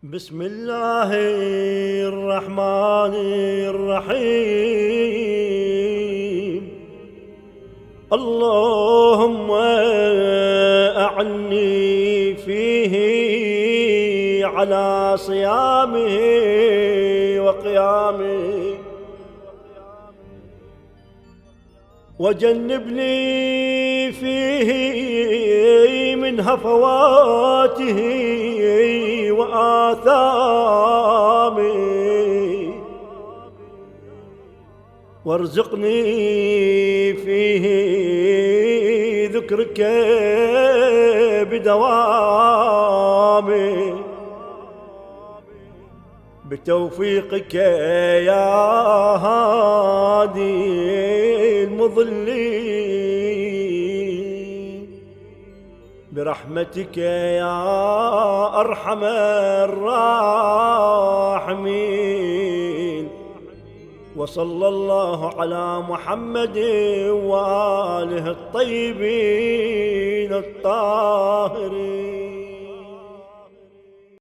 بسم الله الرحمن الرحيم. اللهم أعني فيه على صيامه وقيامه، وجنبني فيه من هفواته وآثامه، وارزقني فيه ذكرك بدوامه، بتوفيقك يا هادي المضلين، برحمتك يا أرحم الراحمين. وصلى الله على محمد وآله الطيبين الطاهرين.